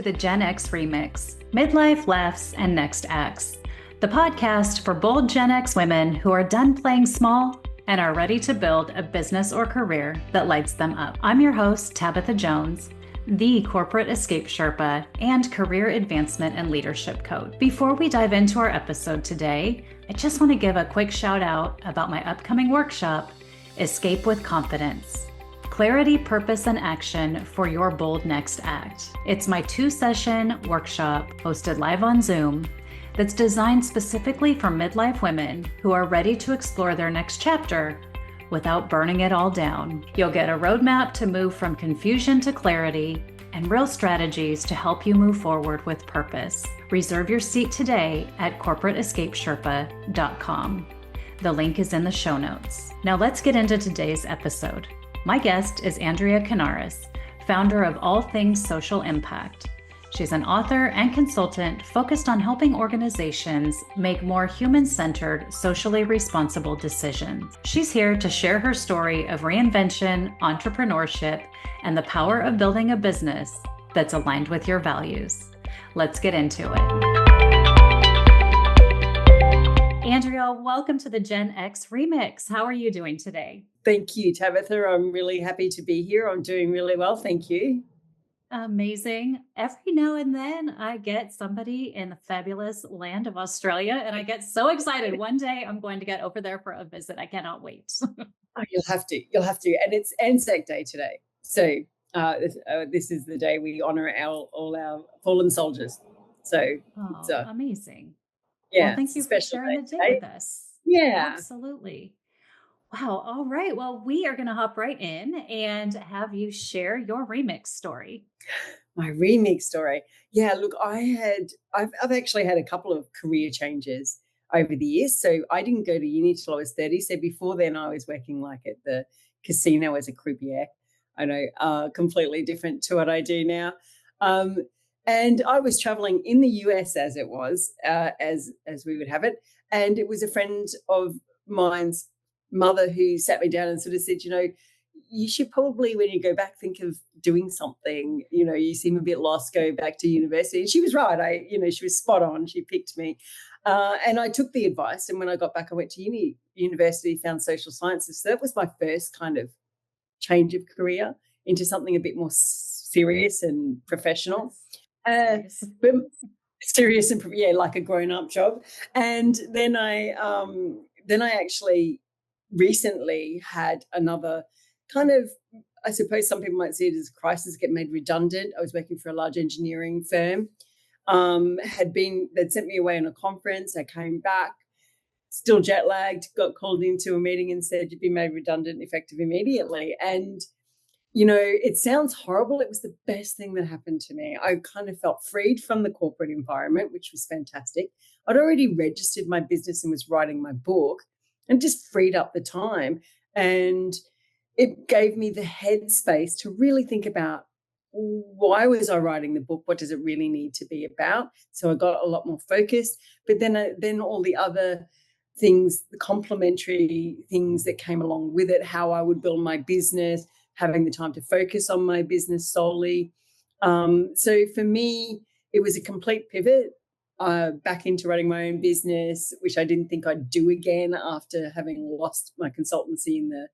the Gen X Remix, Midlife Laughs and Next Acts, the podcast for bold Gen X women who are done playing small and are ready to build a business or career that lights them up. I'm your host, Tabitha Jones, the corporate escape Sherpa and career advancement and leadership coach. Before we dive into our episode today, I just want to give a quick shout out about my upcoming workshop, Escape with Confidence. Clarity, purpose, and action for your bold next act. It's my 2-session workshop hosted live on Zoom that's designed specifically for midlife women who are ready to explore their next chapter without burning it all down. You'll get a roadmap to move from confusion to clarity and real strategies to help you move forward with purpose. Reserve your seat today at corporateescapesherpa.com. The link is in the show notes. Now let's get into today's episode. My guest is Andrea Kanaris, founder of All Things Social Impact. She's an author and consultant focused on helping organizations make more human-centered, socially responsible decisions. She's here to share her story of reinvention, entrepreneurship, and the power of building a business that's aligned with your values. Let's get into it. Andrea, welcome to the Gen X Remix. How are you doing today? Thank you, Tabitha. I'm really happy to be here. I'm doing really well. Thank you. Amazing. Every now and then I get somebody in the fabulous land of Australia and I get so excited. One day I'm going to get over there for a visit. I cannot wait. Oh, you'll have to. And it's Anzac Day today. So this is the day we honor all our fallen soldiers. So it's amazing. Yeah. Well, thank you for sharing the day with us. Yeah. Absolutely. Wow. All right. Well, we are going to hop right in and have you share your remix story. My remix story. Yeah, look, I've actually had a couple of career changes over the years. So I didn't go to uni till I was 30. So before then I was working like at the casino as a croupier. I know, completely different to what I do now. And I was traveling in the US as it was, as we would have it. And it was a friend of mine's mother who sat me down and sort of said, you should probably, when you go back, think of doing something. You seem a bit lost, go back to university. And she was right. She was spot on. She picked me. And I took the advice. And when I got back, I went to university, found social sciences. So that was my first kind of change of career into something a bit more serious and professional. Serious and like a grown-up job. And then I actually recently had another kind of, I suppose some people might see it as a crisis, get made redundant. I was working for a large engineering firm. They'd sent me away on a conference. I came back, still jet lagged, got called into a meeting and said, you'd be made redundant effective immediately. And it sounds horrible. It was the best thing that happened to me. I kind of felt freed from the corporate environment, which was fantastic. I'd already registered my business and was writing my book and just freed up the time. And it gave me the headspace to really think about, why was I writing the book? What does it really need to be about? So I got a lot more focused. But then all the other things, the complementary things that came along with it, how I would build my business, having the time to focus on my business solely. So for me, it was a complete pivot back into running my own business, which I didn't think I'd do again after having lost my consultancy in the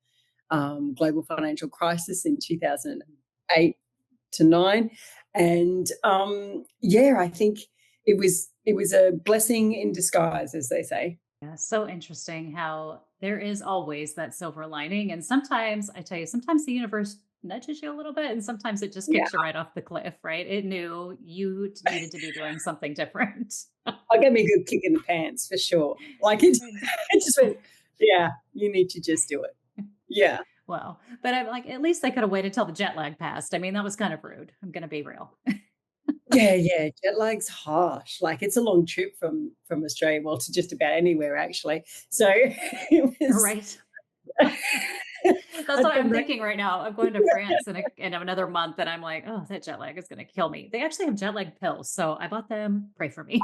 global financial crisis in 2008 to 9. And I think it was a blessing in disguise, as they say. Yeah, so interesting how there is always that silver lining. And sometimes, I tell you, sometimes the universe nudges you a little bit and sometimes it just kicks you right off the cliff, right? It knew you needed to be doing something different. I gave me a good kick in the pants for sure. Like it just went, yeah, you need to just do it. Yeah. Well, but I'm like, at least they could have waited till the jet lag passed. I mean, that was kind of rude. I'm going to be real. Yeah. Jet lag's harsh. Like it's a long trip from Australia, well, to just about anywhere actually. So it was right. That's what I'm thinking right now. I'm going to France in another month, and I'm like, oh, that jet lag is going to kill me. They actually have jet lag pills, so I bought them. Pray for me.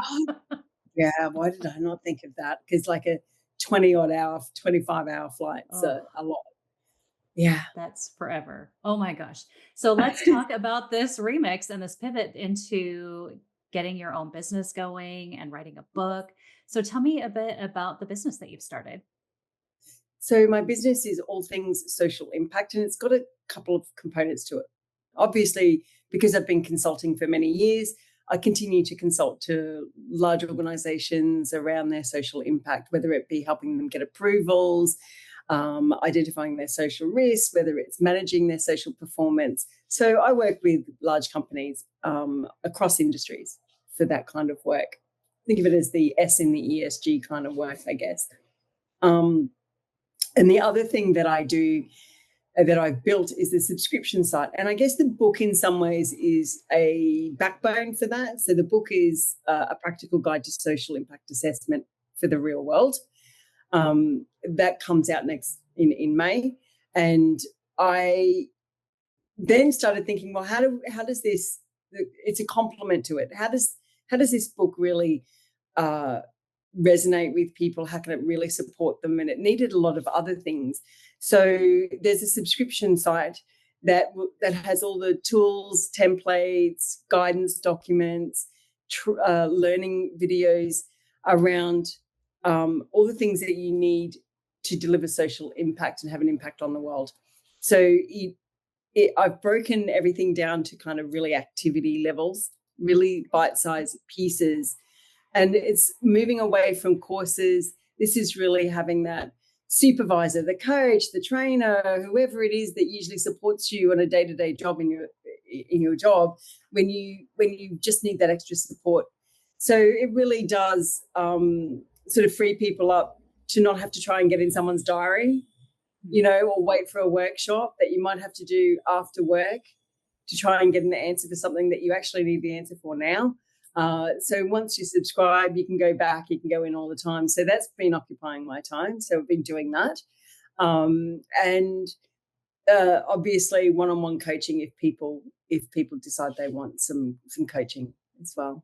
Yeah, why did I not think of that? Because like a 20-odd hour, 25-hour flight's a lot. Yeah. That's forever. Oh my gosh. So let's talk about this remix and this pivot into getting your own business going and writing a book. So tell me a bit about the business that you've started. So my business is all things social impact, and it's got a couple of components to it. Obviously, because I've been consulting for many years, I continue to consult to large organizations around their social impact, whether it be helping them get approvals, identifying their social risks, whether it's managing their social performance. So I work with large companies across industries for that kind of work. Think of it as the S in the ESG kind of work, I guess. Um, and the other thing that I do that I've built is the subscription site. And I guess the book in some ways is a backbone for that. So the book is a practical guide to social impact assessment for the real world. That comes out next in May. And I then started thinking, well, how does this, it's a complement to it. How does this book really resonate with people? How can it really support them? And it needed a lot of other things. So there's a subscription site that has all the tools, templates, guidance documents, learning videos around all the things that you need to deliver social impact and have an impact on the world. So I've broken everything down to kind of really activity levels, really bite-sized pieces. And it's moving away from courses. This is really having that supervisor, the coach, the trainer, whoever it is that usually supports you on a day-to-day job in your job when you just need that extra support. So it really does sort of free people up to not have to try and get in someone's diary, or wait for a workshop that you might have to do after work to try and get an answer for something that you actually need the answer for now. So once you subscribe, you can go back, you can go in all the time. So that's been occupying my time. So I've been doing that. And obviously one-on-one coaching if people decide they want some coaching as well.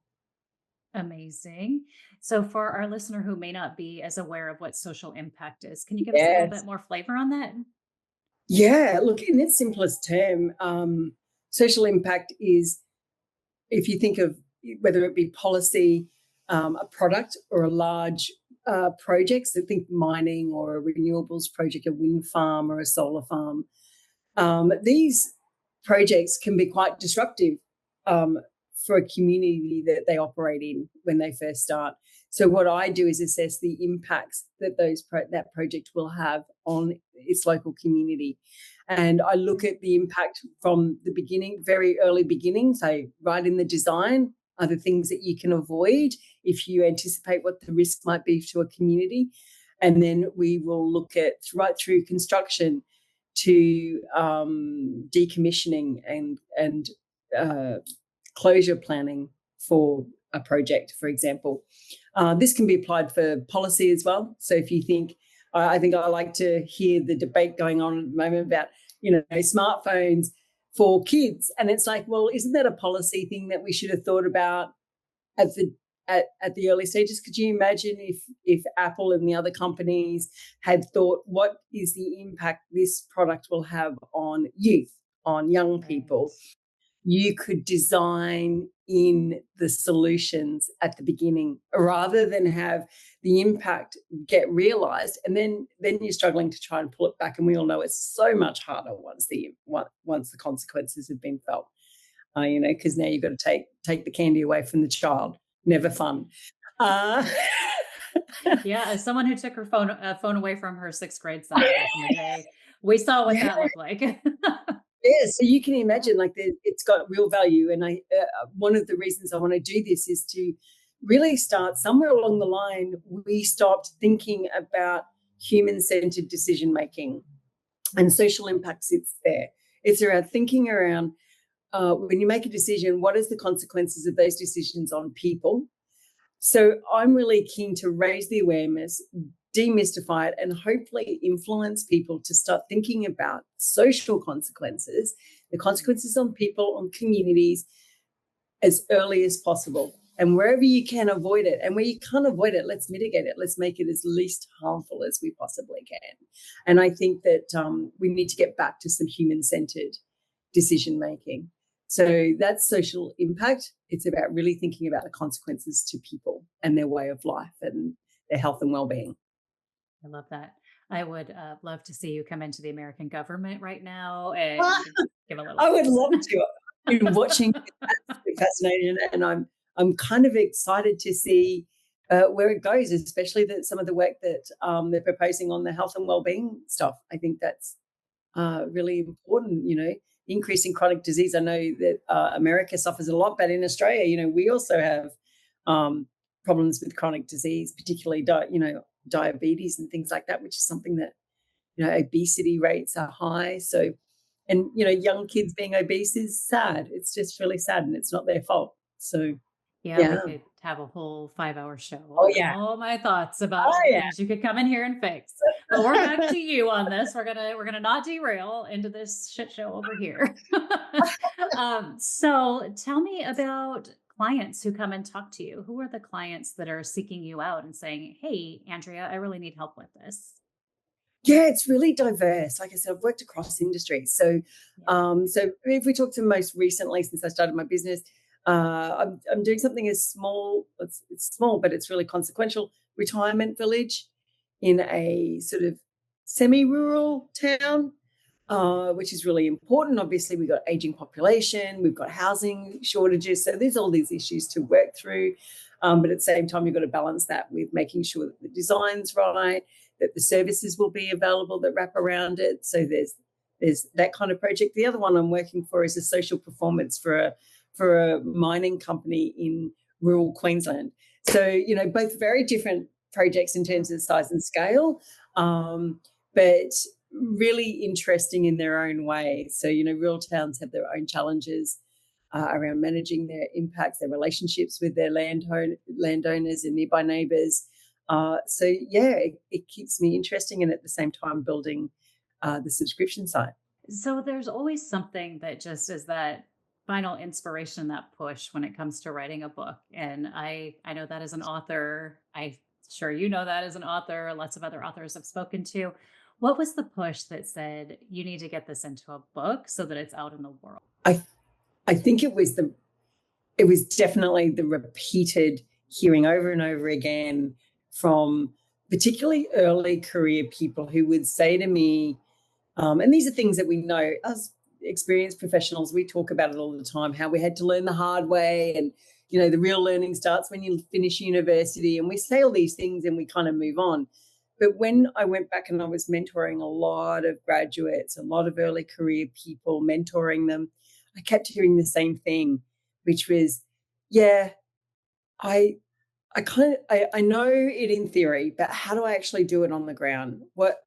Amazing. So for our listener who may not be as aware of what social impact is, can you give us a little bit more flavor on that? Yeah, look, in its simplest term, social impact is, if you think of whether it be policy, a product, or a large project, so think mining or a renewables project, a wind farm or a solar farm, these projects can be quite disruptive for a community that they operate in when they first start. So what I do is assess the impacts that that project will have on its local community. And I look at the impact from the beginning, very early beginning, so right in the design, are the things that you can avoid if you anticipate what the risk might be to a community. And then we will look at right through construction to decommissioning and closure planning for a project, for example. This can be applied for policy as well. So if you think, I think I like to hear the debate going on at the moment about, smartphones for kids. And it's like, well, isn't that a policy thing that we should have thought about at the early stages? Could you imagine if Apple and the other companies had thought, what is the impact this product will have on youth, on young people? You could design in the solutions at the beginning rather than have the impact get realized, and then you're struggling to try and pull it back. And we all know it's so much harder once the consequences have been felt. Because now you've got to take the candy away from the child. Never fun. Yeah, as someone who took her phone away from her 6th grade son back in the day, we saw what that looked like. Yeah, so you can imagine, like, it's got real value. And one of the reasons I want to do this is to really start somewhere along the line. We stopped thinking about human-centered decision making, and social impact sits there. It's around thinking around when you make a decision, what is the consequences of those decisions on people? So I'm really keen to raise the awareness, demystify it, and hopefully influence people to start thinking about social consequences, the consequences on people, on communities, as early as possible. And wherever you can avoid it, and where you can't avoid it, let's mitigate it. Let's make it as least harmful as we possibly can. And I think that we need to get back to some human-centered decision making. So that's social impact. It's about really thinking about the consequences to people and their way of life and their health and well-being. I love that. I would love to see you come into the American government right now and give a little. I would love to. I've been watching, absolutely fascinated, and I'm kind of excited to see where it goes, especially some of the work that they're proposing on the health and well-being stuff. I think that's really important. Increasing chronic disease. I know that America suffers a lot, but in Australia, we also have problems with chronic disease, particularly diabetes and things like that, which is something that obesity rates are high. So, and young kids being obese is sad. It's just really sad, and it's not their fault. So Yeah, we could have a whole 5-hour show Oh, on yeah. all my thoughts about Oh, yeah. things you could come in here and fix. But we're back to you on this. We're gonna not derail into this shit show over here. So tell me about clients who come and talk to you. Who are the clients that are seeking you out and saying, "Hey, Andrea, I really need help with this"? Yeah, it's really diverse. Like I said, I've worked across industries. So, so if we talk to most recently, since I started my business, I'm doing something as small. It's small, but it's really consequential. Retirement village in a sort of semi-rural town, which is really important. Obviously, we've got aging population, we've got housing shortages, so there's all these issues to work through. But at the same time, you've got to balance that with making sure that the design's right, that the services will be available that wrap around it. So there's that kind of project. The other one I'm working for is a social performance for a mining company in rural Queensland. So both very different projects in terms of size and scale, but really interesting in their own way. So rural towns have their own challenges around managing their impacts, their relationships with their landowners and nearby neighbours. So it keeps me interesting, and at the same time building the subscription site. So there's always something that just is that final inspiration, that push when it comes to writing a book. And I know that as an author, I'm sure you know that as an author, lots of other authors I've spoken to. What was the push that said you need to get this into a book so that it's out in the world? I think it was definitely the repeated hearing over and over again from particularly early career people who would say to me, and these are things that we know as experienced professionals, we talk about it all the time, how we had to learn the hard way, and the real learning starts when you finish university, and we say all these things and we kind of move on. But when I went back and I was mentoring a lot of graduates, a lot of early career people, mentoring them, I kept hearing the same thing, which was, I know it in theory, but how do I actually do it on the ground? What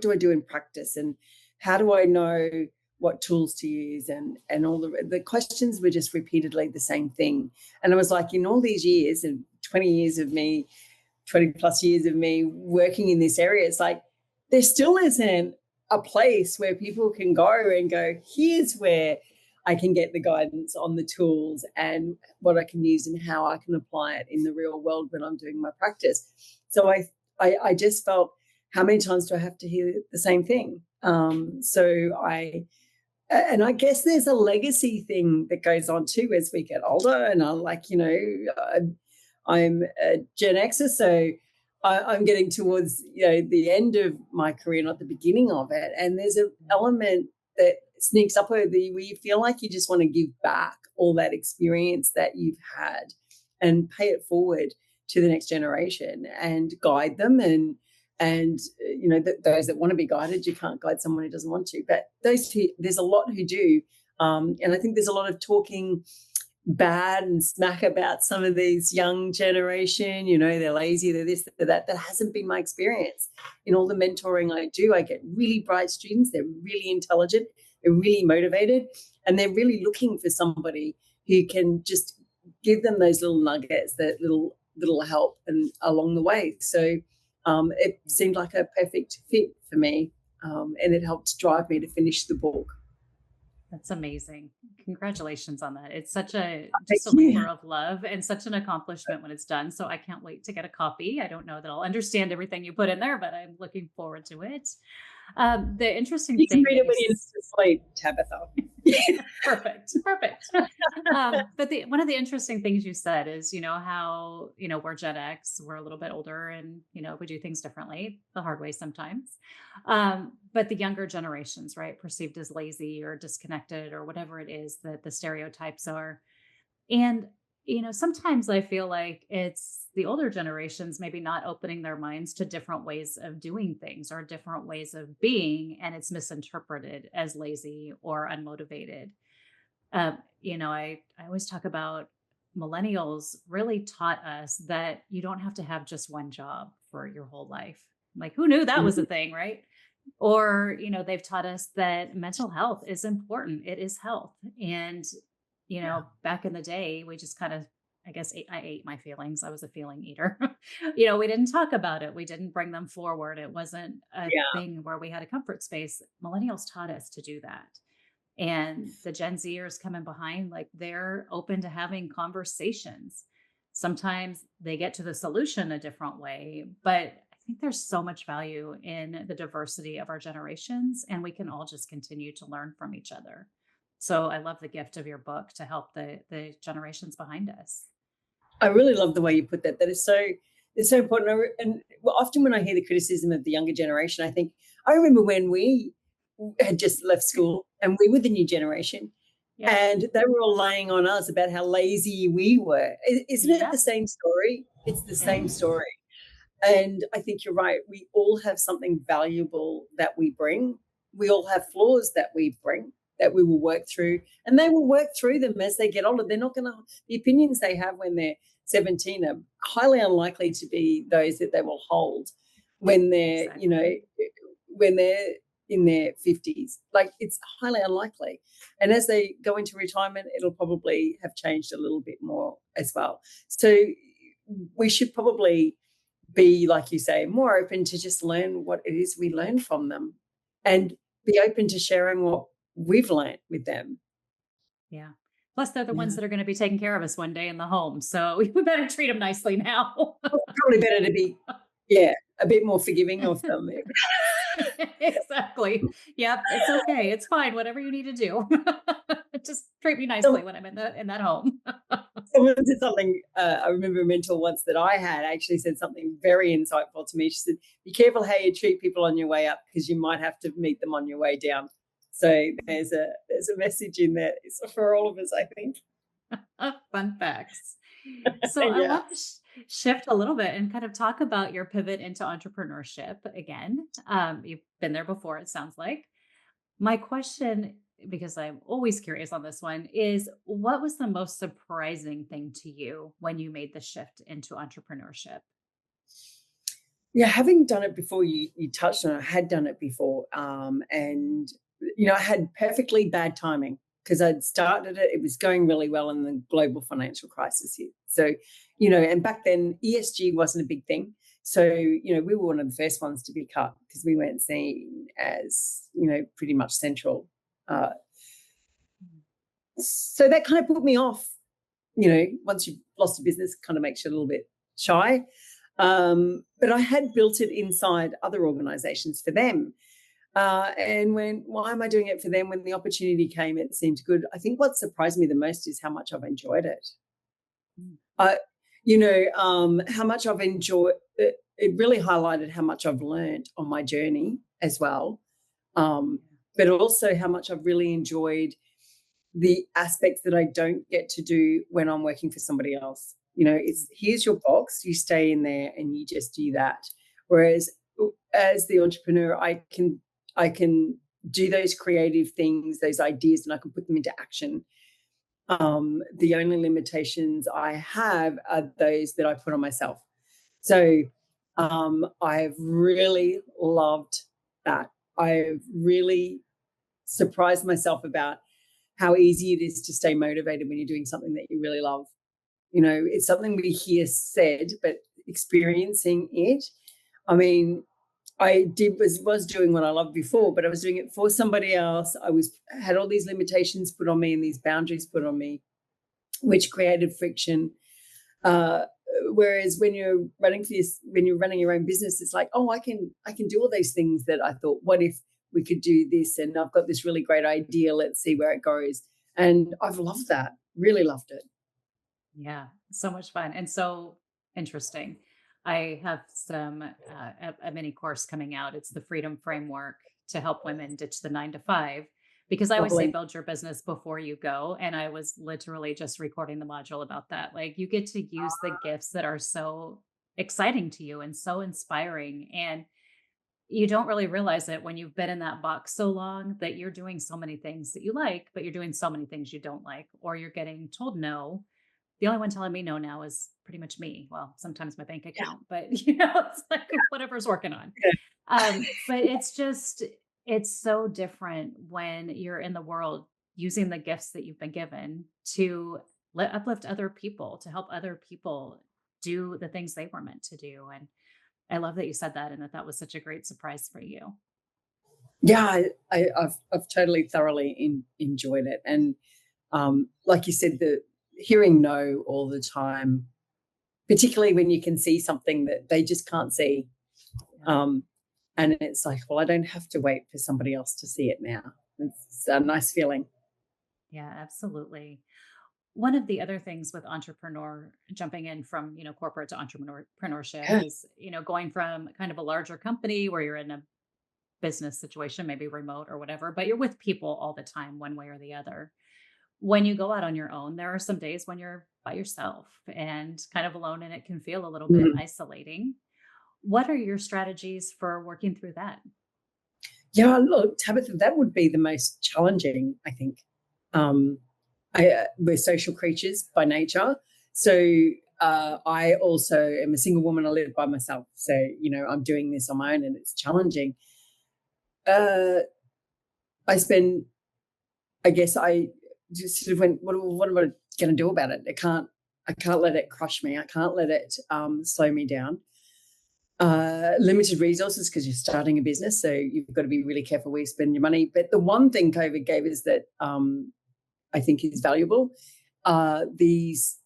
do I do in practice, and how do I know what tools to use? And all the questions were just repeatedly the same thing. And I was like, in all these years and 20 plus years of me working in this area, it's like there still isn't a place where people can go and go, here's where I can get the guidance on the tools and what I can use and how I can apply it in the real world when I'm doing my practice. So I just felt, how many times do I have to hear the same thing? And I guess there's a legacy thing that goes on too as we get older. And I'm a Gen Xer, so I'm getting towards the end of my career, not the beginning of it. And there's an element that sneaks up over you where you feel like you just want to give back all that experience that you've had and pay it forward to the next generation and guide them. And those that want to be guided, you can't guide someone who doesn't want to. But there's a lot who do. And I think there's a lot of talking bad and smack about some of these young generation, they're lazy, they're this, they're that. That hasn't been my experience. In all the mentoring I do, I get really bright students. They're really intelligent, they're really motivated, and they're really looking for somebody who can just give them those little nuggets, that little help and along the way. So it seemed like a perfect fit for me, and it helped drive me to finish the book. That's amazing. Congratulations on that. It's such Thank just a you. labor of love and such an accomplishment when it's done. So I can't wait to get a copy. I don't know that I'll understand everything you put in there, but I'm looking forward to it. The interesting You can thing read that it when you're asleep, Tabitha. perfect. But one of the interesting things you said is, how, we're Gen X, we're a little bit older and, we do things differently the hard way sometimes. But the younger generations, right, perceived as lazy or disconnected or whatever it is that the stereotypes are. And, sometimes I feel like it's the older generations maybe not opening their minds to different ways of doing things or different ways of being, and it's misinterpreted as lazy or unmotivated. I always talk about millennials really taught us that you don't have to have just one job for your whole life. Like, who knew that was a thing, right? Or, they've taught us that mental health is important. It is health. And, back in the day, we just kind of, I guess, I ate my feelings. I was a feeling eater. We didn't talk about it. We didn't bring them forward. It wasn't a Yeah. thing where we had a comfort space. Millennials taught us to do that. And the Gen Zers coming behind, like they're open to having conversations. Sometimes they get to the solution a different way, but I think there's so much value in the diversity of our generations, and we can all just continue to learn from each other. So I love the gift of your book to help the generations behind us. I really love the way you put that. That is so, it's so important. And often when I hear the criticism of the younger generation, I think, I remember when we had just left school and we were the new generation. Yeah. And they were all laying on us about how lazy we were. Isn't it the same story? It's the same story. And I think you're right. We all have something valuable that we bring. We all have flaws that we bring that we will work through, and they will work through them as they get older. They're not going to, the opinions they have when they're 17 are highly unlikely to be those that they will hold when they're, when they're in their 50s. Like, it's highly unlikely. And as they go into retirement, it'll probably have changed a little bit more as well. So we should probably be, like you say, more open to just learn what it is we learn from them and be open to sharing what we've learned with them. Yeah. Plus, they're the ones that are going to be taking care of us one day in the home. So we better treat them nicely now. Probably better to be, a bit more forgiving of them. Exactly. Yep. It's okay. It's fine. Whatever you need to do. Just treat me nicely when I'm in that home. Someone said something, I remember a mentor once that I had actually said something very insightful to me. She said, be careful how you treat people on your way up, because you might have to meet them on your way down. So there's a message in there. It's for all of us, I think. Fun facts. So I want to shift a little bit and kind of talk about your pivot into entrepreneurship again. You've been there before, it sounds like. My question, because I'm always curious on this one, is what was the most surprising thing to you when you made the shift into entrepreneurship? Yeah, having done it before, you touched on it, I had done it before. And, I had perfectly bad timing because I'd started it. It was going really well and the global financial crisis hit. So, and back then ESG wasn't a big thing. So, we were one of the first ones to be cut because we weren't seen as, pretty much central. So that kind of put me off. Once you've lost a business, it kind of makes you a little bit shy. But I had built it inside other organizations for them. And why am I doing it for them? When the opportunity came, it seemed good. I think what surprised me the most is how much I've enjoyed it. How much I've enjoyed it. It really highlighted how much I've learned on my journey as well. But also how much I've really enjoyed the aspects that I don't get to do when I'm working for somebody else. It's here's your box, you stay in there and you just do that. Whereas as the entrepreneur, I can do those creative things, those ideas, and I can put them into action. The only limitations I have are those that I put on myself. So I've really loved that. I've really surprised myself about how easy it is to stay motivated when you're doing something that you really love. It's something we hear said, but experiencing it, I mean, I was doing what I loved before, but I was doing it for somebody else. Had all these limitations put on me and these boundaries put on me, which created friction. Uh, Whereas when you're running your own business, it's like, oh, I can do all these things that I thought, what if we could do this? And I've got this really great idea. Let's see where it goes. And I've loved that. Really loved it. Yeah, so much fun and so interesting. I have a mini course coming out. It's the Freedom Framework to help women ditch the 9 to 5. Because I always say Lovely. build your business before you go. And I was literally just recording the module about that. Like you get to use the gifts that are so exciting to you and so inspiring. And you don't really realize it when you've been in that box so long that you're doing so many things that you like, but you're doing so many things you don't like, or you're getting told no. The only one telling me no now is pretty much me. Well, sometimes my bank Yeah. account, but it's like whatever's working on. Yeah. But it's so different when you're in the world using the gifts that you've been given to uplift other people, to help other people do the things they were meant to do. And I love that you said that and that was such a great surprise for you. Yeah, I've totally thoroughly enjoyed it. And like you said, the hearing no all the time, particularly when you can see something that they just can't see. And it's like, well, I don't have to wait for somebody else to see it now. It's a nice feeling. Yeah, absolutely. One of the other things with entrepreneur jumping in from, corporate to entrepreneurship Yeah. is, going from kind of a larger company where you're in a business situation, maybe remote or whatever, but you're with people all the time, one way or the other. When you go out on your own, there are some days when you're by yourself and kind of alone, and it can feel a little bit Mhm. isolating. What are your strategies for working through that? Yeah, look, Tabitha, that would be the most challenging, I think. Um, we're social creatures by nature. So I also am a single woman. I live by myself. So, I'm doing this on my own and it's challenging. Uh, I spend, I guess I just sort of went, what am I going to do about it? I can't let it crush me. I can't let it slow me down. Limited resources because you're starting a business. So you've got to be really careful where you spend your money. But the one thing COVID gave us that I think is valuable, these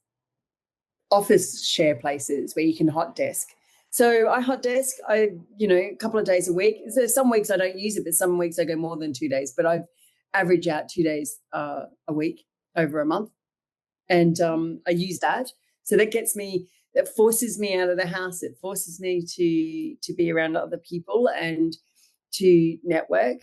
office share places where you can hot desk. So I hot desk, a couple of days a week. So some weeks I don't use it, but some weeks I go more than 2 days. But I average out 2 days a week over a month. And I use that. So that forces me out of the house. It forces me to be around other people and to network.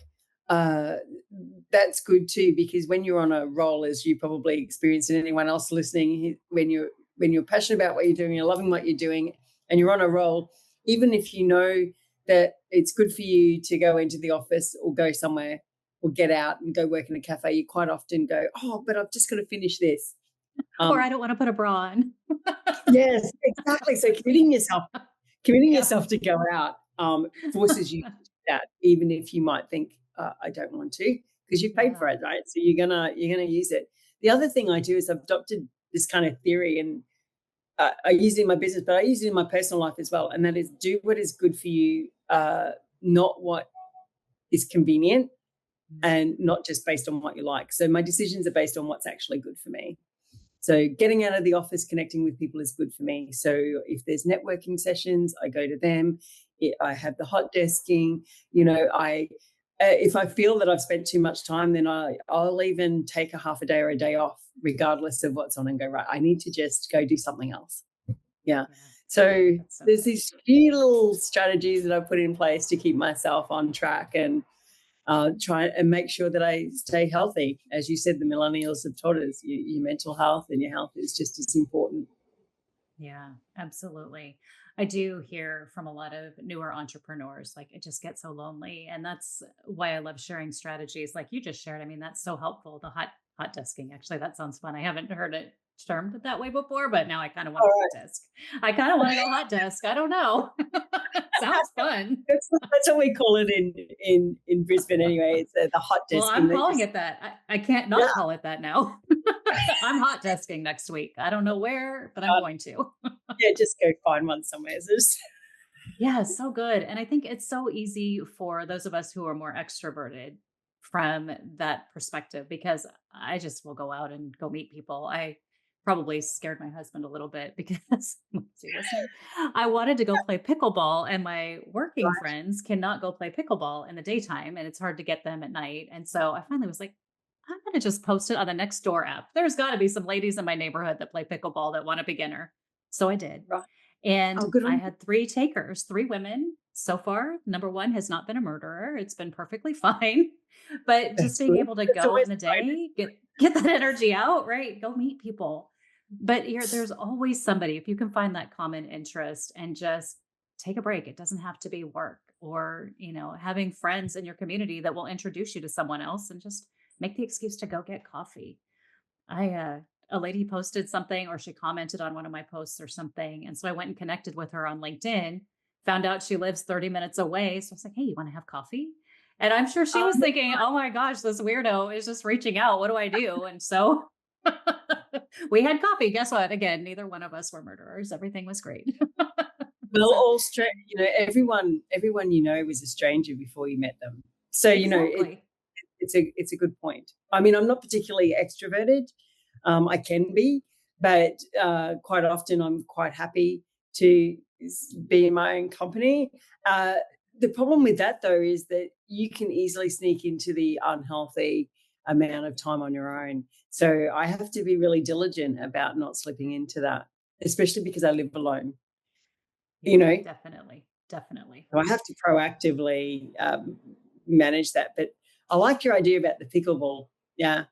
That's good too, because when you're on a roll, as you probably experience, and anyone else listening, when you're passionate about what you're doing, you're loving what you're doing, and you're on a roll, even if you know that it's good for you to go into the office or go somewhere or get out and go work in a cafe, you quite often go, oh, but I've just got to finish this. Or I don't want to put a bra on. Yes, exactly. So committing Yeah. yourself to go out forces you to do that, even if you might think I don't want to, because you paid for Yeah. it, right? So you're gonna use it. The other thing I do is I've adopted this kind of theory, and I use it in my business, but I use it in my personal life as well. And that is, do what is good for you, not what is convenient, and not just based on what you like. So my decisions are based on what's actually good for me. So getting out of the office, connecting with people is good for me. So if there's networking sessions, I go to them. I have the hot desking. I if I feel that I've spent too much time, then I'll even take a half a day or a day off, regardless of what's on, and go, right, I need to just go do something else. Yeah. Yeah. So That's so there's good. these few little strategies that I put in place to keep myself on track and try and make sure that I stay healthy. As you said, the millennials have taught us your mental health and your health is just as important. Yeah, absolutely. I do hear from a lot of newer entrepreneurs, like it just gets so lonely. And that's why I love sharing strategies like you just shared. I mean, that's so helpful. The hot desking. Actually, that sounds fun. I haven't heard it termed that way before, but now I kind of want All to right. hot desk. I kind of want to go hot desk. I don't know. Sounds fun. That's what we call it in Brisbane anyway. It's the hot Well, desking. I'm They calling just, it that. I can't yeah, not call it that now. I'm hot desking next week. I don't know where, but I'm going to. yeah, just go find one somewhere. So just, Yeah, so good. And I think it's so easy for those of us who are more extroverted from that perspective, because I just will go out and go meet people. I probably scared my husband a little bit because is he listening? I wanted to go play pickleball, and my working Right. friends cannot go play pickleball in the daytime, and it's hard to get them at night. And so I finally was like, I'm going to just post it on the next door app. There's got to be some ladies in my neighborhood that play pickleball that want a beginner. So I did. Right. And Oh, good I on you. had 3 takers, 3 women so far. Number 1 has not been a murderer. It's been perfectly fine. But just That's being good. able to That's go always in the a bonus. day, get that energy out, right? Go meet people. But there's always somebody, if you can find that common interest and just take a break. It doesn't have to be work, or, having friends in your community that will introduce you to someone else, and just make the excuse to go get coffee. A lady posted something, or she commented on one of my posts or something. And so I went and connected with her on LinkedIn, found out she lives 30 minutes away. So I was like, hey, you want to have coffee? And I'm sure she was thinking, oh my gosh, this weirdo is just reaching out. What do I do? And so we had coffee. Guess what? Again, neither one of us were murderers. Everything was great. Well, So all everyone was a stranger before you met them. So exactly. it's a good point. I mean, I'm not particularly extroverted. I can be, but quite often I'm quite happy to be in my own company. Uh, the problem with that, though, is that you can easily sneak into the unhealthy amount of time on your own. So I have to be really diligent about not slipping into that, especially because I live alone. You Yeah, know, definitely. Definitely. so I have to proactively manage that. But I like your idea about the pickleball. Yeah,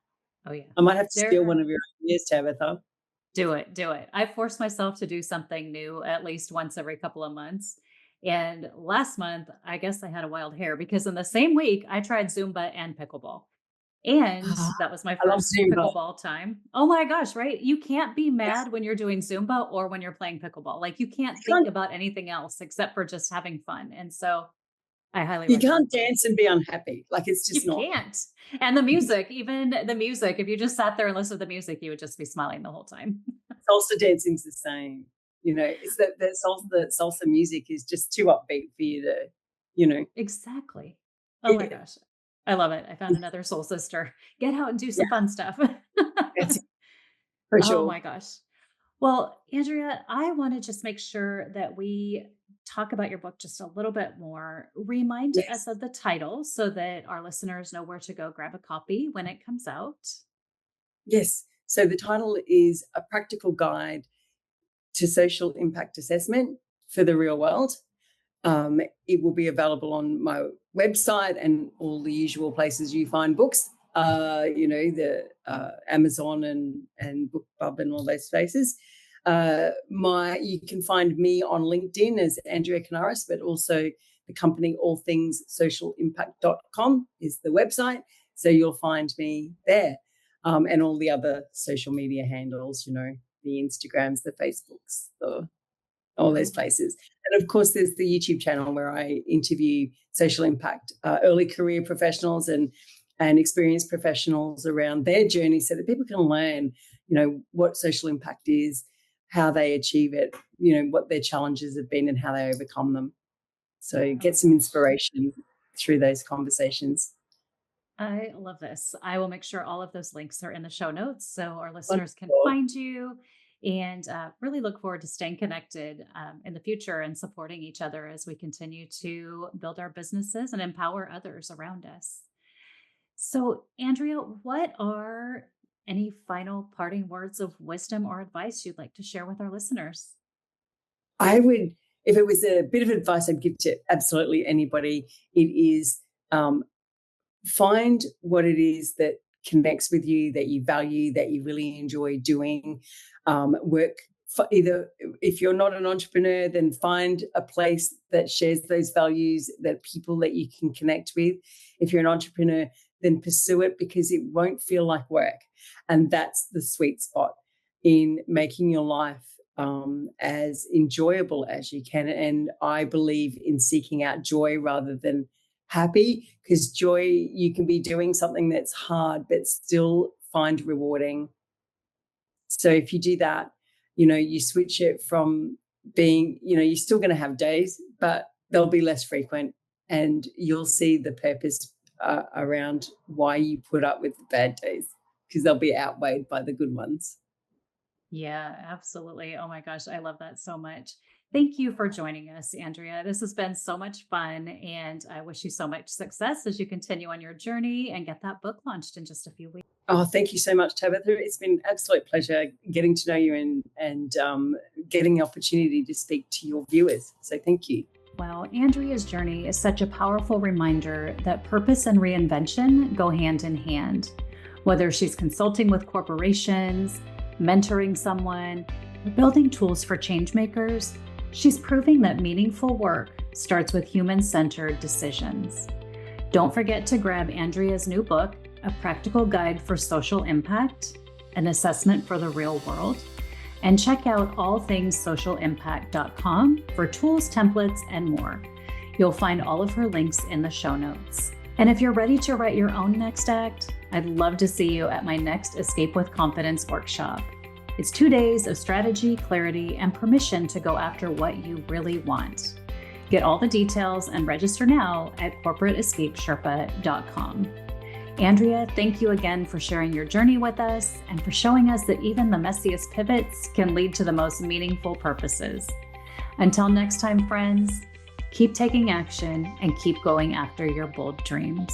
Oh yeah. I might have to steal one There of your ideas, Tabitha. Do it, do it. I force myself to do something new at least once every couple of months. And last month, I guess I had a wild hair because in the same week, I tried Zumba and pickleball. And Ah, that was my I love first Zumba. pickleball time. Oh my gosh, right? You can't be mad when you're doing Zumba or when you're playing pickleball. Like you can't You think can't, about anything else except for just having fun. And so I highly you recommend can't both. dance and be unhappy. Like it's just You not. can't. And the music, even the music, if you just sat there and listened to the music, you would just be smiling the whole time. Salsa dancing's the same. It's that salsa music is just too upbeat for you to, you know. Exactly. Oh my It, gosh. I love it. I found another soul sister. Get out and do yeah, some fun stuff. that's it, for Oh sure. my gosh. Well, Andrea, I want to just make sure that we talk about your book just a little bit more. Remind us Yes, of the title so that our listeners know where to go grab a copy when it comes out. yes. So the title is A Practical Guide to Social Impact Assessment for the Real World. It will be available on my website and all the usual places you find books. The Amazon and BookBub and all those places. You can find me on LinkedIn as Andrea Kanaris, but also the company allthingssocialimpact.com is the website. So you'll find me there, and all the other social media handles. The Instagrams, the Facebooks, all those Oh, places. And of course, there's the YouTube channel where I interview social impact, early career professionals and experienced professionals around their journey so that people can learn, what social impact is, how they achieve it, what their challenges have been and how they overcome them. So oh my get some gosh. inspiration through those conversations. I love this. I will make sure all of those links are in the show notes so our listeners can Wonderful. find you, and really look forward to staying connected in the future and supporting each other as we continue to build our businesses and empower others around us. So, Andrea, what are any final parting words of wisdom or advice you'd like to share with our listeners? I would, if it was a bit of advice I'd give to absolutely anybody, it is find what it is that connects with you, that you value, that you really enjoy doing. Work for either, if you're not an entrepreneur, then find a place that shares those values, that people that you can connect with. If you're an entrepreneur, then pursue it because it won't feel like work. And that's the sweet spot in making your life as enjoyable as you can. And I believe in seeking out joy rather than happy, because joy, you can be doing something that's hard but still find rewarding. So if you do that, you switch it from being, you're still going to have days, but they'll be less frequent, and you'll see the purpose around why you put up with the bad days, because they'll be outweighed by the good ones. Yeah, absolutely. Oh my gosh, I love that so much. Thank you for joining us, Andrea. This has been so much fun, and I wish you so much success as you continue on your journey and get that book launched in just a few weeks. Oh, thank you so much, Tabitha. It's been an absolute pleasure getting to know you and getting the opportunity to speak to your viewers. So thank you. Well, Andrea's journey is such a powerful reminder that purpose and reinvention go hand in hand. Whether she's consulting with corporations, mentoring someone, or building tools for change makers, she's proving that meaningful work starts with human-centered decisions. Don't forget to grab Andrea's new book, A Practical Guide for Social Impact, an assessment for the real world, and check out allthingssocialimpact.com for tools, templates, and more. You'll find all of her links in the show notes. And if you're ready to write your own next act, I'd love to see you at my next Escape with Confidence workshop. It's 2 days of strategy, clarity, and permission to go after what you really want. Get all the details and register now at corporateescapesherpa.com. Andrea, thank you again for sharing your journey with us and for showing us that even the messiest pivots can lead to the most meaningful purposes. Until next time, friends, keep taking action and keep going after your bold dreams.